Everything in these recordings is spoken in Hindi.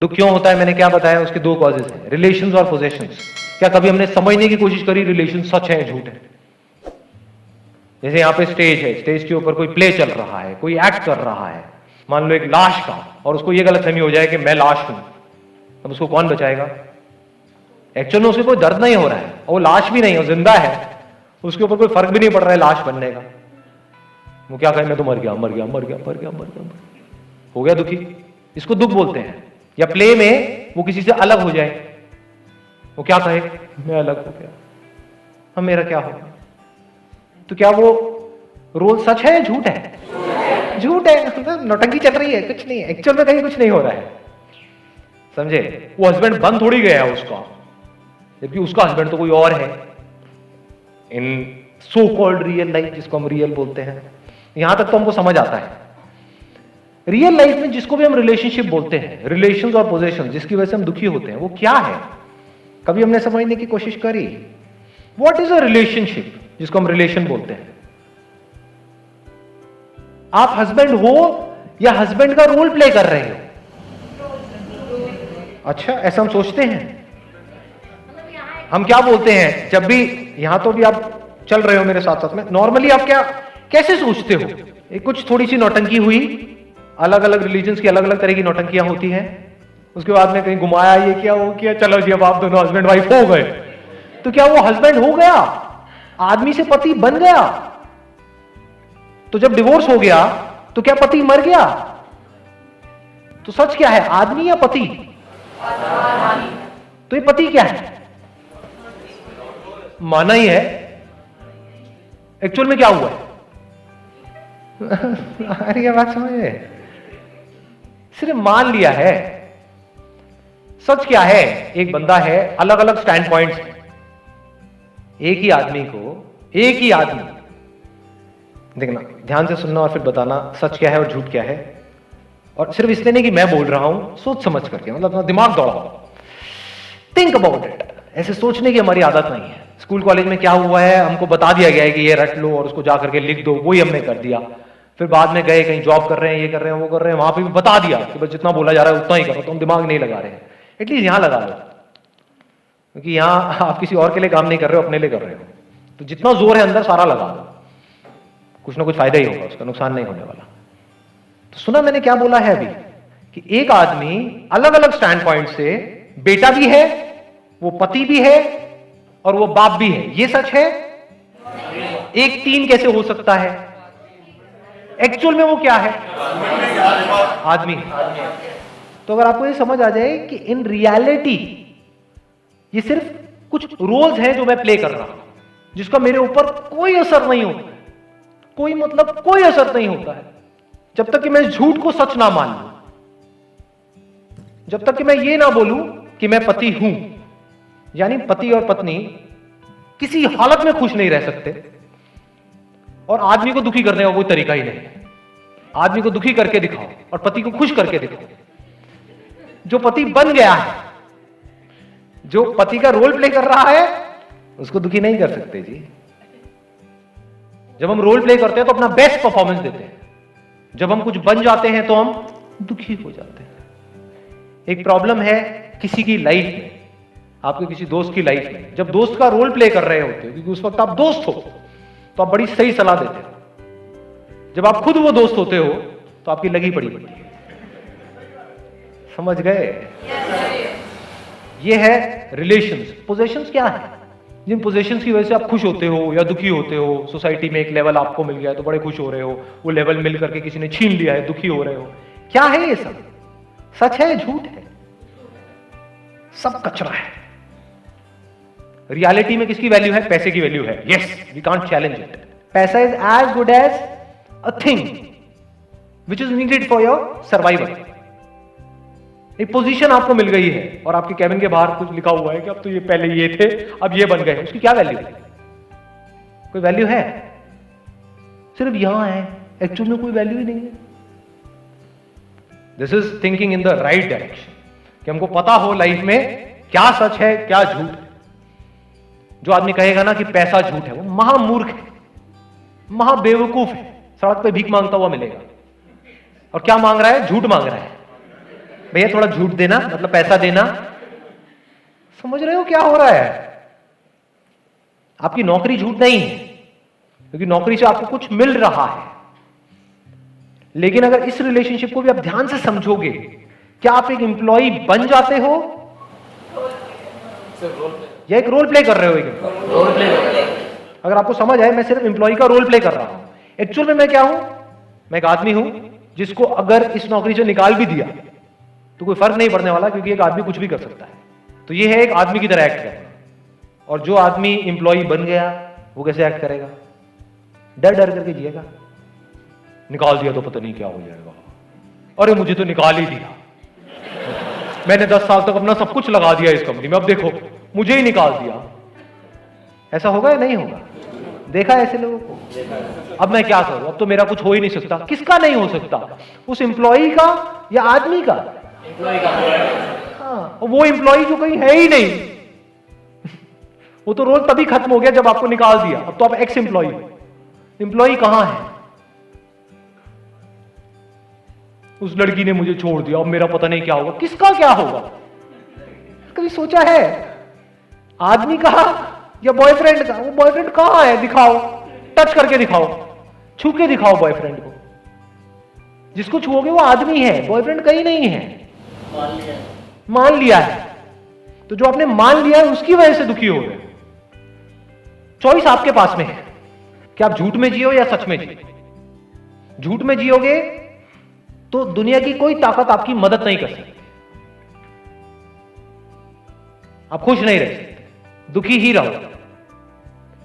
दुख क्यों होता है मैंने क्या बताया, उसके दो कॉजेज हैं, रिलेशंस और पोजेशंस। क्या कभी हमने समझने की कोशिश करी रिलेशन सच है झूठ है? जैसे यहां पे स्टेज है, स्टेज के ऊपर कोई प्ले चल रहा है, कोई एक्ट कर रहा है, मान लो एक लाश का, और उसको ये गलतफहमी हो जाए कि मैं लाश हूं, अब उसको कौन बचाएगा? एक्चुअल में उसको कोई दर्द नहीं हो रहा है, वो लाश भी नहीं है, वो जिंदा है, उसके ऊपर कोई फर्क भी नहीं पड़ रहा है लाश बनने का। वो क्या कहे, मैं तो मर गया मर गया मर गया मर गया मर गया, हो गया दुखी, इसको दुख बोलते हैं। या प्ले में वो किसी से अलग हो जाए, वो क्या कहे, मैं अलग हो गया, अब मेरा क्या होगा? तो क्या वो रोल सच है या झूठ है? झूठ है, नौटंकी चल रही है, कुछ नहीं है, एक्चुअल में कहीं कुछ नहीं हो रहा है, समझे? वो हस्बैंड बन थोड़ी गया है उसका, जबकि उसका हस्बैंड तो कोई और है इन सो कॉल्ड रियल लाइफ, जिसको हम रियल बोलते हैं। यहां तक तो हमको समझ आता है। रियल लाइफ में जिसको भी हम रिलेशनशिप बोलते हैं, रिलेशंस और पोजेशन, जिसकी वजह से हम दुखी होते हैं, वो क्या है? कभी हमने समझने की कोशिश करी? व्हाट इज अ रिलेशनशिप जिसको हम रिलेशन बोलते हैं? आप हस्बैंड हो या हस्बैंड का रोल प्ले कर रहे हो? अच्छा, ऐसा हम सोचते हैं। हम क्या बोलते हैं जब भी, यहां तो भी आप चल रहे हो मेरे साथ साथ में, नॉर्मली आप क्या कैसे सोचते हो? एक कुछ थोड़ी सी नौटंकी हुई, अलग अलग रिलीजन्स की अलग अलग तरह की नौटंकियां होती हैं, उसके बाद में कहीं घुमाया, ये किया वो किया, चलो जी अब आप दोनों हस्बैंड वाइफ हो गए। तो क्या वो हस्बैंड हो गया? आदमी से पति बन गया? तो जब डिवोर्स हो गया तो क्या पति मर गया? तो सच क्या है, आदमी या पति? तो ये पति क्या है? माना ही है, एक्चुअल में क्या हुआ है? अरे ये बात समझे, सिर्फ मान लिया है। सच क्या है, एक बंदा है, अलग अलग स्टैंड पॉइंट्स, एक ही आदमी को, एक ही आदमी, देखना ध्यान से सुनना और फिर बताना सच क्या है और झूठ क्या है। और सिर्फ इसलिए नहीं कि मैं बोल रहा हूं, सोच समझ करके, मतलब अपना दिमाग दौड़ाओ, थिंक अबाउट इट। ऐसे सोचने की हमारी आदत नहीं है। स्कूल कॉलेज में क्या हुआ है, हमको बता दिया गया है कि ये रट लो और उसको जा करके लिख दो, वही हमने कर दिया। फिर बाद में गए कहीं जॉब कर रहे हैं, ये कर रहे हैं वो कर रहे हैं, वहां पे भी बता दिया कि बस जितना बोला जा रहा है उतना ही करो, तो हम दिमाग नहीं लगा रहे हैं। एटलीस्ट यहां लगा लो, क्योंकि यहां आप किसी और के लिए काम नहीं कर रहे हो, अपने लिए कर रहे हो, तो जितना जोर है अंदर सारा लगा दो, कुछ ना कुछ फायदा ही होगा, उसका नुकसान नहीं होने वाला। तो सुना मैंने क्या बोला है अभी, कि एक आदमी अलग अलग स्टैंड पॉइंट से, बेटा भी है, वो पति भी है, और वो बाप भी है। ये सच है? एक तीन कैसे हो सकता है? एक्चुअल में वो क्या है? आदमी। तो अगर आपको ये समझ आ जाए कि इन रियलिटी ये सिर्फ कुछ रोल्स हैं जो मैं प्ले कर रहा हूं, जिसका मेरे ऊपर कोई असर नहीं होता है, कोई मतलब कोई असर नहीं होता है, जब तक कि मैं झूठ को सच ना मान लूं, जब तक कि मैं ये ना बोलूं कि मैं पति हूं। यानी पति और पत्नी किसी हालत में खुश नहीं रह सकते, और आदमी को दुखी करने का कोई तरीका ही नहीं है। आदमी को दुखी करके दिखाओ और पति को खुश करके दिखाओ। जो पति बन गया है, जो पति का रोल प्ले कर रहा है, उसको दुखी नहीं कर सकते जी। जब हम रोल प्ले करते हैं तो अपना बेस्ट परफॉर्मेंस देते हैं, जब हम कुछ बन जाते हैं तो हम दुखी हो जाते हैं। एक प्रॉब्लम है किसी की लाइफ में, आपके किसी दोस्त की लाइफ में, जब दोस्त का रोल प्ले कर रहे होते हो, क्योंकि उस वक्त आप दोस्त हो, तो आप बड़ी सही सलाह देते हो। जब आप खुद वो दोस्त होते हो तो आपकी लगी पड़ी होती है। समझ गए? ये है रिलेशंस। पोजेशंस क्या है? जिन पोजेशंस की वजह से आप खुश होते हो या दुखी होते हो। सोसाइटी में एक लेवल आपको मिल गया है तो बड़े खुश हो रहे हो, वो लेवल मिल करके किसी ने छीन लिया है, दुखी हो रहे हो। क्या है ये सब? सच है, झूठ है? सब कचरा है। रियलिटी में किसकी वैल्यू है? पैसे की वैल्यू है। Yes, we can't challenge it. पैसा is as good as a thing which is needed for your survival. एक पोजीशन आपको मिल गई है और आपके कैबिन के बाहर कुछ लिखा हुआ है कि अब तो ये पहले ये थे, अब ये बन गए, उसकी क्या वैल्यू है? कोई वैल्यू है? सिर्फ यहां है, एक्चुअल में कोई वैल्यू ही नहीं है। This is thinking in the right direction, कि हमको पता हो लाइफ में क्या सच है क्या झूठ है। जो आदमी कहेगा ना कि पैसा झूठ है, वो महामूर्ख है, महाबेवकूफ है। सड़क पे भीख मांगता हुआ मिलेगा और क्या मांग रहा है? झूठ मांग रहा है। भैया थोड़ा झूठ देना, मतलब पैसा देना। समझ रहे हो क्या हो रहा है? आपकी नौकरी झूठ नहीं है, क्योंकि नौकरी से आपको कुछ मिल रहा है। लेकिन अगर इस रिलेशनशिप को भी आप ध्यान से समझोगे, क्या आप एक एम्प्लॉय बन जाते हो या एक रोल प्ले कर रहे हो? एक रोल प्ले। अगर आपको समझ आए, मैं सिर्फ एम्प्लॉय का रोल प्ले कर रहा हूं। एक्चुअल में मैं क्या हूं? मैं एक आदमी हूं जिसको अगर इस नौकरी से निकाल भी दिया तो कोई फर्क नहीं पड़ने वाला, क्योंकि एक आदमी कुछ भी कर सकता है। तो ये है एक आदमी की तरह एक्ट करना। और जो आदमी एम्प्लॉय बन गया वो कैसे एक्ट करेगा? डर डर करके जिएगा। निकाल दिया तो पता नहीं क्या हो जाएगा, अरे मुझे तो निकाल ही दिया, मैंने 10 साल तक अपना सब कुछ लगा दिया इस कंपनी में, अब देखो मुझे ही निकाल दिया। ऐसा होगा या नहीं होगा? देखा है ऐसे लोगों को? अब मैं क्या करूं? अब तो मेरा कुछ हो ही नहीं सकता। किसका नहीं हो सकता? उस एम्प्लॉय का या आदमी का? हाँ, वो एम्प्लॉय जो कहीं है ही नहीं, वो तो रोल तभी खत्म हो गया जब आपको निकाल दिया। अब तो आप एक्स एम्प्लॉय हो। एम्प्लॉय कहां है? उस लड़की ने मुझे छोड़ दिया, अब मेरा पता नहीं क्या होगा। किसका क्या होगा? कभी सोचा है? आदमी का या बॉयफ्रेंड का? वो बॉयफ्रेंड कहां है? दिखाओ, टच करके दिखाओ, छू के दिखाओ बॉयफ्रेंड को। जिसको छुओगे वो आदमी है, बॉयफ्रेंड कहीं नहीं है। मान लिया है। तो जो आपने मान लिया है उसकी वजह से दुखी हो गए। चॉइस आपके पास में है कि आप झूठ में जियो या सच में जियो। झूठ में जियोगे तो दुनिया की कोई ताकत आपकी मदद नहीं कर सकती। आप खुश नहीं रह सकते, दुखी ही रहो।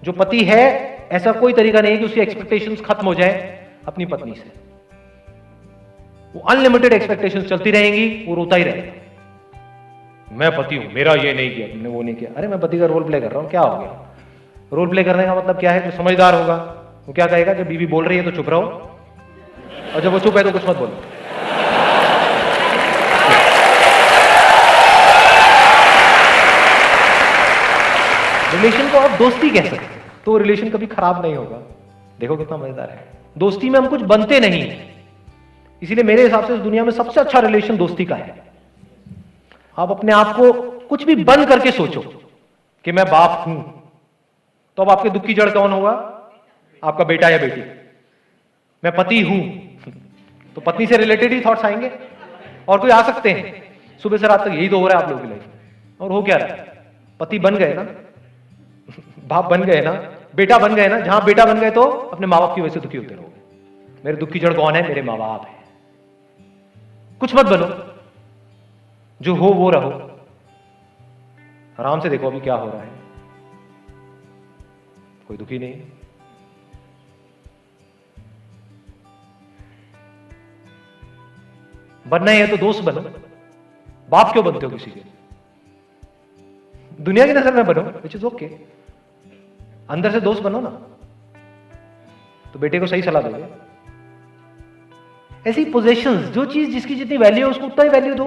जो पति है, ऐसा कोई तरीका नहीं है कि उसकी एक्सपेक्टेशंस खत्म हो जाए अपनी पत्नी से। वो अनलिमिटेड एक्सपेक्टेशंस चलती रहेंगी, वो रोता ही रहेगा। मैं पति हूं, मेरा ये नहीं किया, तुमने वो नहीं किया। अरे मैं पति का रोल प्ले कर रहा हूं, क्या हो गया? रोल प्ले करने का मतलब क्या है? जो समझदार होगा वो क्या कहेगा? जब बीवी बोल रही है तो चुप रहो, और जब वो चुप है तो कुछ मत बोलो। रिलेशन को आप दोस्ती कह सकते हैं, तो रिलेशन कभी खराब नहीं होगा। देखो कितना मजेदार है। दोस्ती में हम कुछ बनते नहीं है, इसीलिए मेरे हिसाब से इस दुनिया में सबसे अच्छा रिलेशन दोस्ती का है। आप अपने आप को कुछ भी बन करके सोचो कि मैं बाप हूं, तो अब आपके दुख की जड़ कौन होगा? आपका बेटा या बेटी। मैं पति हूं, तो पत्नी से रिलेटेड ही थॉट्स आएंगे, और कोई आ सकते हैं। सुबह से रात तक यही तो हो रहा है आप लोगों की लाइफ। और हो क्या रहा है? पति बन गए ना, बाप बन गए ना, बेटा बन गए ना। जहां बेटा बन गए तो अपने माँ बाप की वजह से दुखी होते रहोगे। मेरे दुख की जड़ कौन है? मेरे माँ बाप है। कुछ मत बनो, जो हो वो रहो। आराम से देखो अभी क्या हो रहा है, कोई दुखी नहीं। बनना है तो दोस्त बनो। बाप क्यों बनते हो किसी के? दुनिया की नजर में बनो, विच इज ओके। अंदर से दोस्त बनो ना, तो बेटे को सही सलाह दोगे। ऐसी पोजेशंस, जो चीज जिसकी जितनी वैल्यू है उसको उतना ही वैल्यू दो।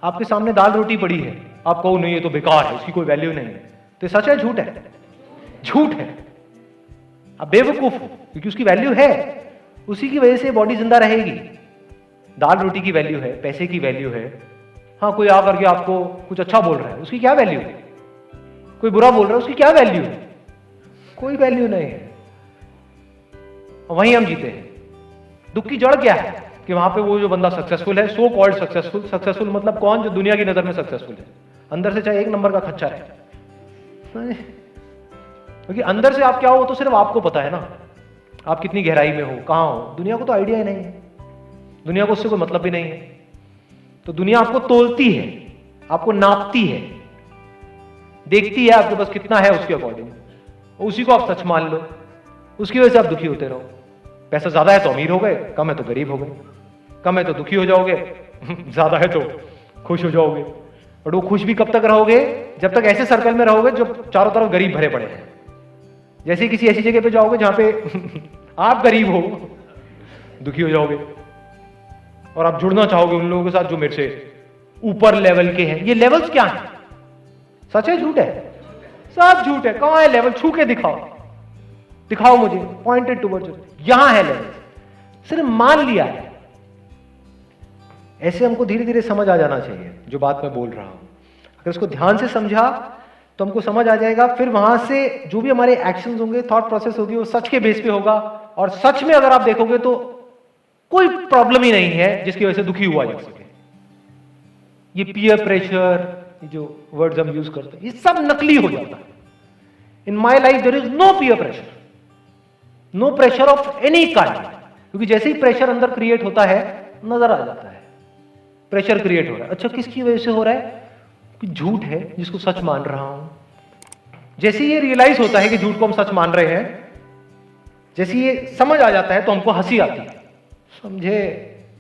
आपके सामने दाल रोटी पड़ी है, आप कहो नहीं ये तो बेकार है, इसकी कोई वैल्यू नहीं है, तो सच है झूठ है? झूठ है। आप बेवकूफ हो, क्योंकि उसकी वैल्यू है। उसी की वजह से बॉडी जिंदा रहेगी। दाल रोटी की वैल्यू है, पैसे की वैल्यू है। हाँ, कोई आकर के आपको कुछ अच्छा बोल रहा है, उसकी क्या वैल्यू है? कोई बुरा बोल रहा है, उसकी क्या वैल्यू है? कोई वैल्यू नहीं है। वहीं हम जीते हैं। दुख की जड़ क्या है? कि वहां पे वो जो बंदा सक्सेसफुल है, सो कॉल्ड सक्सेसफुल। सक्सेसफुल मतलब कौन? जो दुनिया की नजर में सक्सेसफुल है, अंदर से चाहे एक नंबर का खच्चर है। क्योंकि अंदर से आप क्या हो तो सिर्फ आपको पता है ना। आप कितनी गहराई में हो, कहां हो, दुनिया को तो आइडिया ही नहीं है। दुनिया को उससे कोई मतलब भी नहीं है। तो दुनिया आपको तोलती है, आपको नापती है, देखती है आपके पास कितना है उसके अकॉर्डिंग, उसी को आप सच मान लो। उसकी वजह से आप दुखी होते रहो। पैसा ज्यादा है तो अमीर हो गए, कम है तो गरीब हो गए। कम है तो दुखी हो जाओगे, ज्यादा है तो खुश हो जाओगे। और वो खुश भी कब तक रहोगे? जब तक ऐसे सर्कल में रहोगे जो चारों तरफ गरीब भरे पड़े हैं। जैसे किसी ऐसी जगह पे जाओगे जहां पे आप गरीब हो, दुखी हो जाओगे, और आप जुड़ना चाहोगे उन लोगों के साथ जो मेरे से ऊपर लेवल के हैं। ये लेवल्स क्या हैं? सच है झूठ है? सब झूठ है। कहां है लेवल? छू के दिखाओ, दिखाओ मुझे, पॉइंटेड टुवर्ड्स। यहां है लेवल, सिर्फ मान लिया है। ऐसे हमको धीरे धीरे समझ आ जाना चाहिए जो बात मैं बोल रहा हूं। अगर उसको ध्यान से समझा तो हमको समझ आ जाएगा, फिर वहां से जो भी हमारे एक्शंस होंगे, थॉट प्रोसेस होगी, वो सच के बेस पे होगा। और सच में अगर आप देखोगे तो कोई प्रॉब्लम ही नहीं है जिसकी वजह से दुखी हुआ जा सके। ये पीयर प्रेशर, जो वर्ड्स हम यूज करते हैं, ये सब नकली हो जाता है। In my life there is no peer pressure, no pressure of any kind. क्योंकि जैसे ही प्रेशर अंदर क्रिएट होता है, नजर आ जाता है प्रेशर क्रिएट हो रहा है। अच्छा, किसकी वजह से हो रहा है? कि झूठ है जिसको सच मान रहा हूं। जैसे ये रियलाइज होता है कि झूठ को हम सच मान रहे हैं, जैसे ये समझ आ जाता है, तो हमको हंसी आती है। समझे?